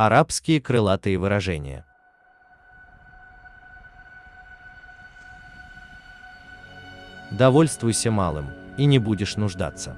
Арабские крылатые выражения. Довольствуйся малым, и не будешь нуждаться.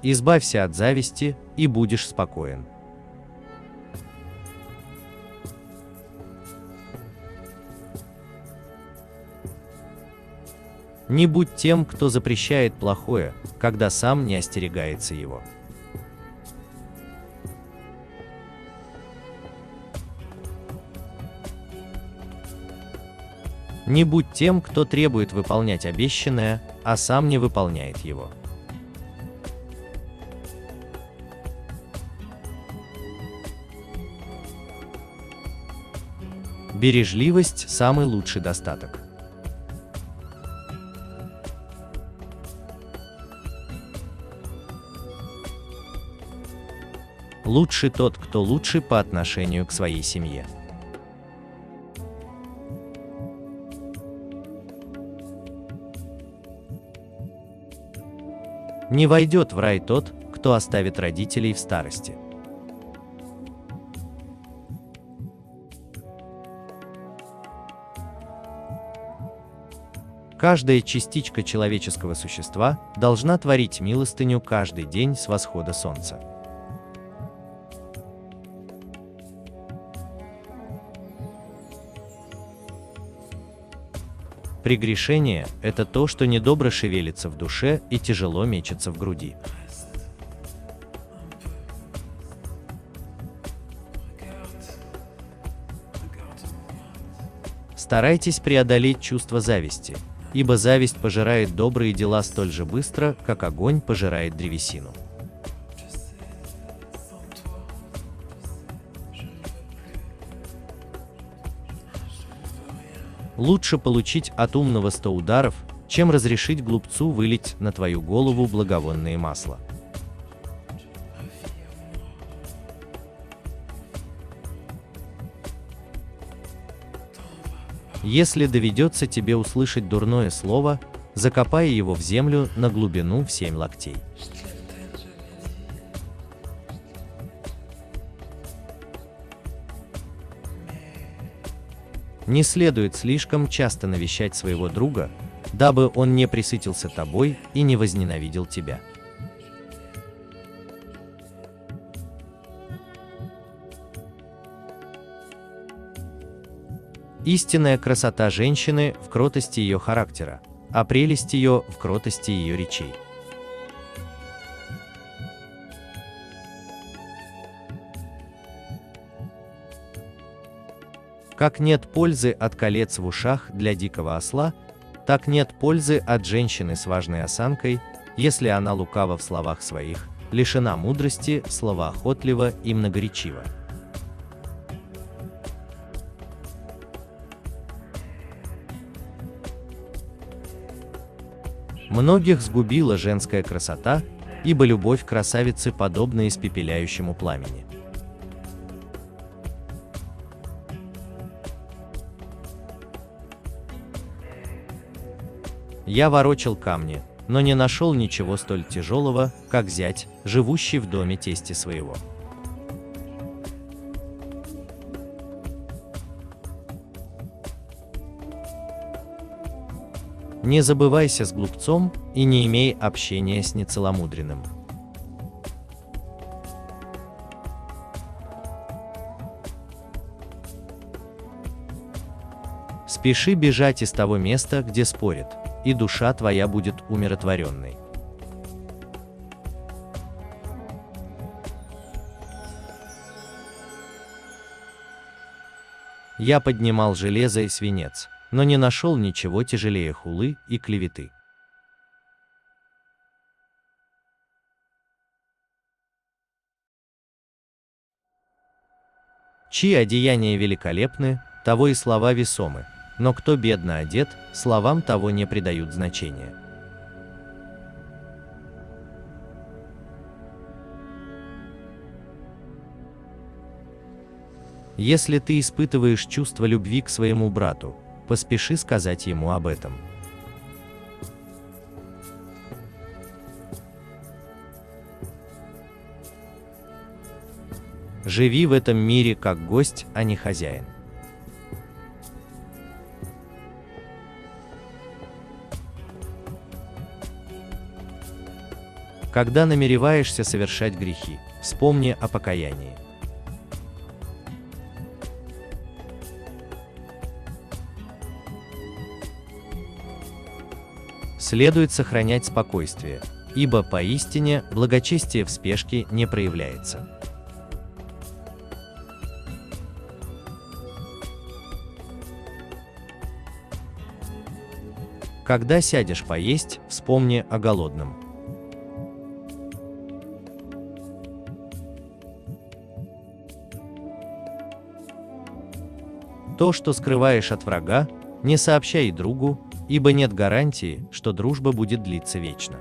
Избавься от зависти, и будешь спокоен. Не будь тем, кто запрещает плохое, когда сам не остерегается его. Не будь тем, кто требует выполнять обещанное, а сам не выполняет его. Бережливость – самый лучший достаток. Лучше тот, кто лучше по отношению к своей семье. Не войдет в рай тот, кто оставит родителей в старости. Каждая частичка человеческого существа должна творить милостыню каждый день с восхода солнца. Прегрешение – это то, что недобро шевелится в душе и тяжело мечется в груди. Старайтесь преодолеть чувство зависти, ибо зависть пожирает добрые дела столь же быстро, как огонь пожирает древесину. Лучше получить от умного 100 ударов, чем разрешить глупцу вылить на твою голову благовонное масло. Если доведется тебе услышать дурное слово, закопай его в землю на глубину в 7 локтей. Не следует слишком часто навещать своего друга, дабы он не пресытился тобой и не возненавидел тебя. Истинная красота женщины в кротости ее характера, а прелесть ее в кротости ее речей. Как нет пользы от колец в ушах для дикого осла, так нет пользы от женщины с важной осанкой, если она лукава в словах своих, лишена мудрости, словоохотлива и многоречива. Многих сгубила женская красота, ибо любовь красавицы подобна испепеляющему пламени. Я ворочал камни, но не нашел ничего столь тяжелого, как зять, живущий в доме тести своего. Не забывайся с глупцом и не имей общения с нецеломудренным. Спеши бежать из того места, где спорят, и душа твоя будет умиротворенной. Я поднимал железо и свинец, но не нашел ничего тяжелее хулы и клеветы. Чьи одеяния великолепны, того и слова весомы, но кто бедно одет, словам того не придают значения. Если ты испытываешь чувство любви к своему брату, поспеши сказать ему об этом. Живи в этом мире как гость, а не хозяин. Когда намереваешься совершать грехи, вспомни о покаянии. Следует сохранять спокойствие, ибо поистине благочестие в спешке не проявляется. Когда сядешь поесть, вспомни о голодном. То, что скрываешь от врага, не сообщай другу, ибо нет гарантии, что дружба будет длиться вечно.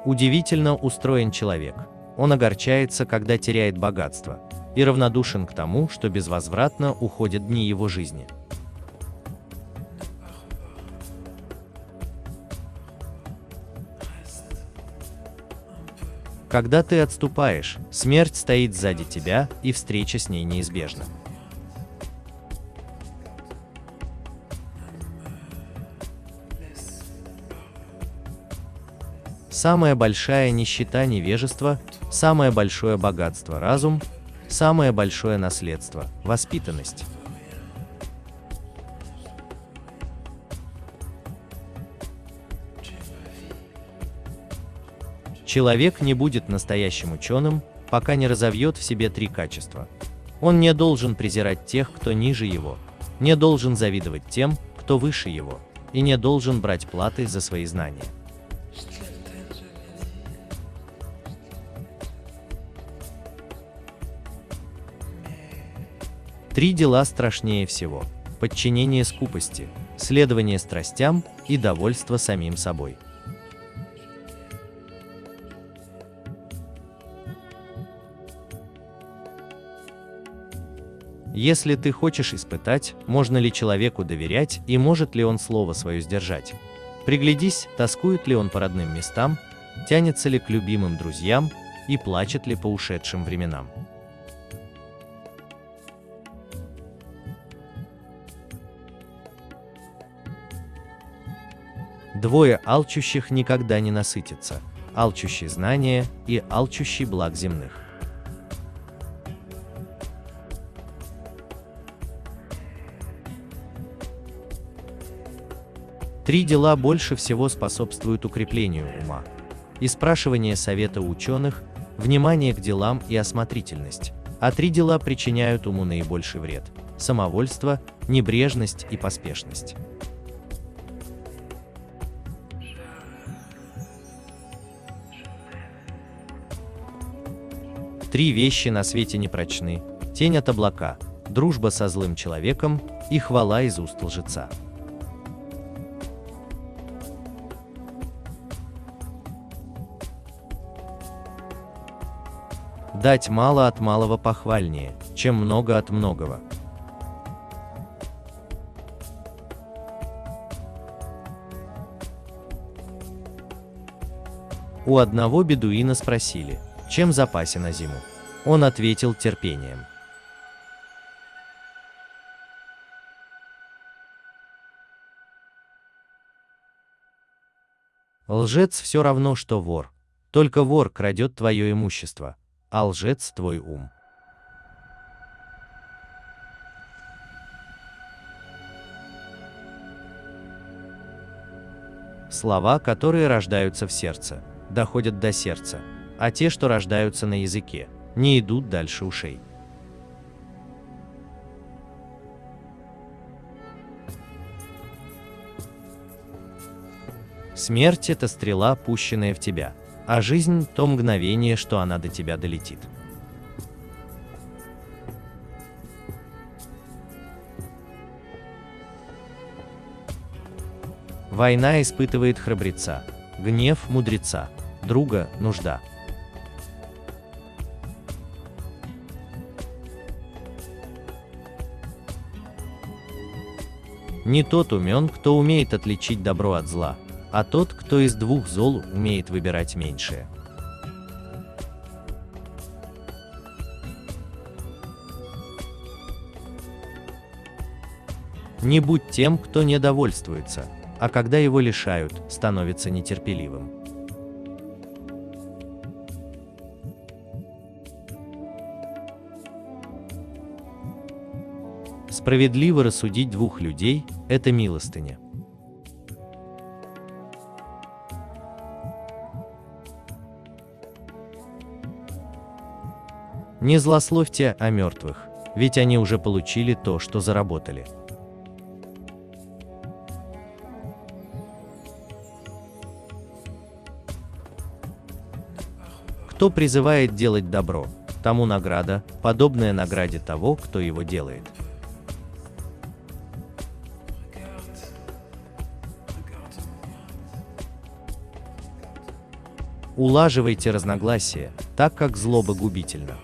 Удивительно устроен человек. Он огорчается, когда теряет богатство, и равнодушен к тому, что безвозвратно уходят дни его жизни. Когда ты отступаешь, смерть стоит сзади тебя, и встреча с ней неизбежна. Самая большая нищета – невежество, самое большое богатство – разум, самое большое наследство – воспитанность. Человек не будет настоящим ученым, пока не разовьет в себе 3 качества. Он не должен презирать тех, кто ниже его, не должен завидовать тем, кто выше его, и не должен брать платы за свои знания. Три дела страшнее всего: подчинение скупости, следование страстям и довольство самим собой. Если ты хочешь испытать, можно ли человеку доверять и может ли он слово свое сдержать, приглядись, тоскует ли он по родным местам, тянется ли к любимым друзьям и плачет ли по ушедшим временам. Двое алчущих никогда не насытятся: алчущий знания и алчущий благ земных. Три дела больше всего способствуют укреплению ума: и спрашивание совета у ученых, внимание к делам и осмотрительность. А три дела причиняют уму наибольший вред: самовольство, небрежность и поспешность. Три вещи на свете непрочны: тень от облака, дружба со злым человеком и хвала из уст лжеца. Дать мало от малого похвальнее, чем много от многого. У одного бедуина спросили, чем запасен на зиму. Он ответил: терпением. Лжец все равно, что вор, только вор крадет твое имущество, а лжец твой ум. Слова, которые рождаются в сердце, доходят до сердца, а те, что рождаются на языке, не идут дальше ушей. Смерть – это стрела, пущенная в тебя, а жизнь – то мгновение, что она до тебя долетит. Война испытывает храбреца, гнев – мудреца, друга – нужда. Не тот умен, кто умеет отличить добро от зла, а тот, кто из двух зол умеет выбирать меньшее. Не будь тем, кто недовольствуется, а когда его лишают, становится нетерпеливым. Справедливо рассудить двух людей – это милостыня. Не злословьте о мертвых, ведь они уже получили то, что заработали. Кто призывает делать добро, тому награда, подобная награде того, кто его делает. Улаживайте разногласия, так как злоба губительна.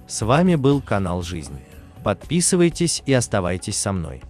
С вами был канал Жизнь. Подписывайтесь и оставайтесь со мной.